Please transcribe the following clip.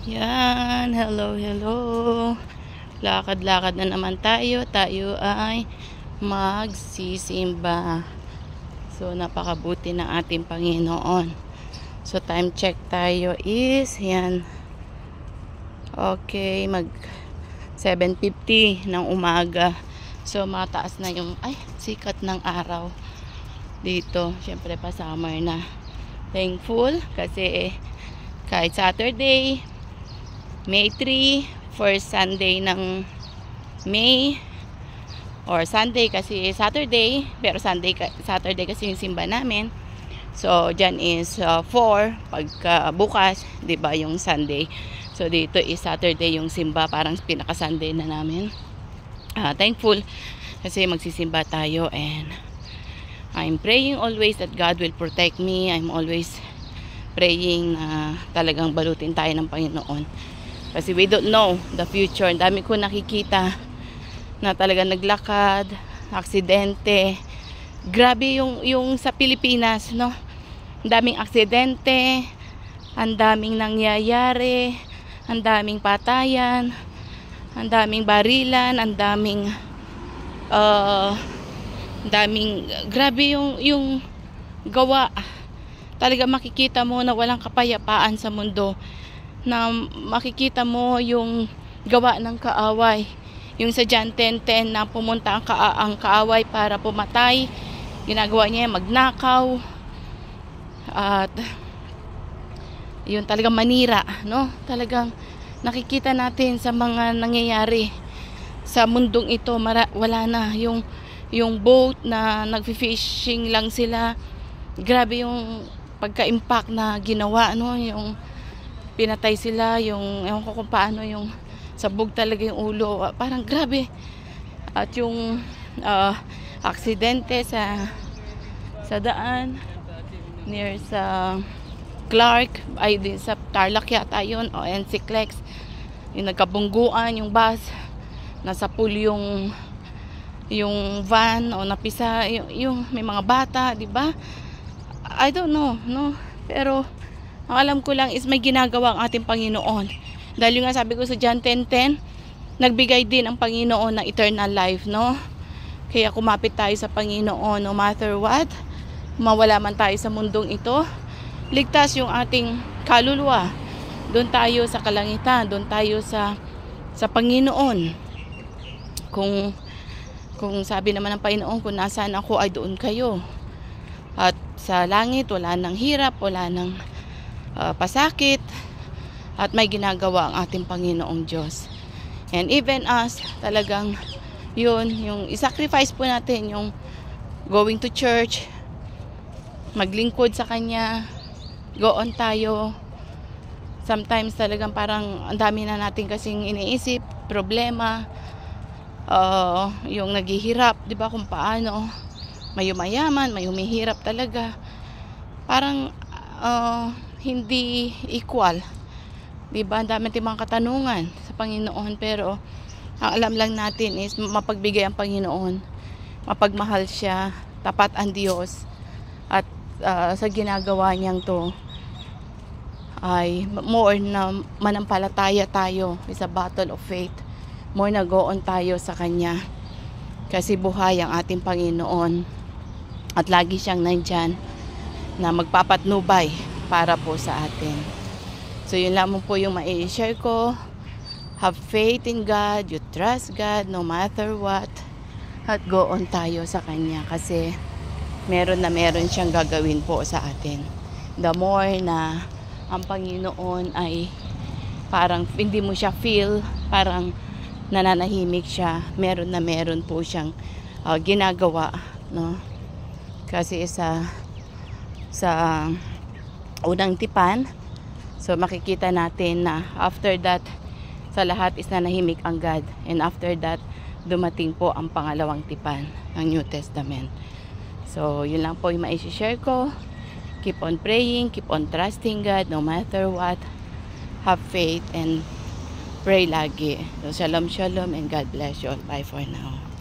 Yan, hello, hello. Lakad-lakad na naman tayo. Tayo ay magsisimba. So, napakabuti ng ating Panginoon. So, time check tayo is, yan. Okay, mag 7:50 ng umaga. So, mataas na yung, sikat ng araw dito. Siyempre, pa summer na. Thankful kasi kahit Saturday, May 3, first Sunday ng May, or Sunday kasi Saturday, pero Saturday kasi yung simba namin. So, dyan is 4, pagka bukas, 'di ba, yung Sunday. So, dito is Saturday yung simba, parang pinaka-Sunday na namin. Thankful kasi magsisimba tayo, and I'm praying always that God will protect me. I'm always praying na talagang balutin tayo ng Panginoon. Kasi we don't know the future. Ang dami ko nakikita na talagang naglakad, aksidente. Grabe yung sa Pilipinas, no? Ang daming aksidente, ang daming nangyayari, ang daming patayan, ang daming barilan, ang daming grabe yung gawa. Talaga makikita mo na walang kapayapaan sa mundo, na makikita mo yung gawa ng kaaway. Yung sa John 10:10 na pumunta ang kaaway para pumatay, ginagawa niya magnakaw at yun, talagang manira, no? Talagang nakikita natin sa mga nangyayari sa mundong ito. Wala na yung boat na nagfi-fishing lang sila. Grabe yung pagka-impact na ginawa, no? Yung pinatay sila, yung ewan ko kung paano, yung sabog talaga yung ulo, parang grabe. At yung aksidente sa daan near sa Clark, ay din sa Tarlac yata yun, o NCLEX, yung nagkabungguan yung bus, nasa pool yung van, o napisa yung may mga bata, di ba? I don't know, no? Pero ang alam ko lang is may ginagawa ang ating Panginoon. Dahil yung nga sabi ko sa John 10:10, nagbigay din ang Panginoon ng eternal life, no? Kaya kumapit tayo sa Panginoon no matter what. Mawala man tayo sa mundong ito, ligtas yung ating kaluluwa. Doon tayo sa kalangitan, doon tayo sa Panginoon. Kung sabi naman ng Panginoon, kung nasaan ako ay doon kayo. At sa langit wala nang hirap, wala nang pasakit, at may ginagawa ang ating Panginoong Diyos. And even us, talagang yun, yung isacrifice po natin, yung going to church, maglingkod sa Kanya, go on tayo. Sometimes talagang parang ang dami na natin kasing iniisip, problema, yung naghihirap, di ba, kung paano, may umayaman, may humihirap talaga. Parang hindi equal, diba? Ang dami natin mga katanungan sa Panginoon, pero ang alam lang natin is mapagbigay ang Panginoon, mapagmahal siya, tapat ang Diyos, at sa ginagawa niyang to ay more na manampalataya tayo. It's a battle of faith. More na go on tayo sa Kanya, kasi buhay ang ating Panginoon, at lagi siyang nandyan na magpapatnubay para po sa atin. So yun lamang po yung mai-share ko. Have faith in God, you trust God no matter what, at go on tayo sa Kanya, kasi meron siyang gagawin po sa atin. The more na ang Panginoon ay parang hindi mo siya feel, parang nananahimik siya, meron po siyang ginagawa, no? Kasi sa unang tipan, so makikita natin na after that, sa lahat is nanahimik ang God, and after that dumating po ang pangalawang tipan ng New Testament. So yun lang po yung mai-share ko. Keep on praying, keep on trusting God no matter what. Have faith and pray lagi. So shalom and God bless you all. Bye for now.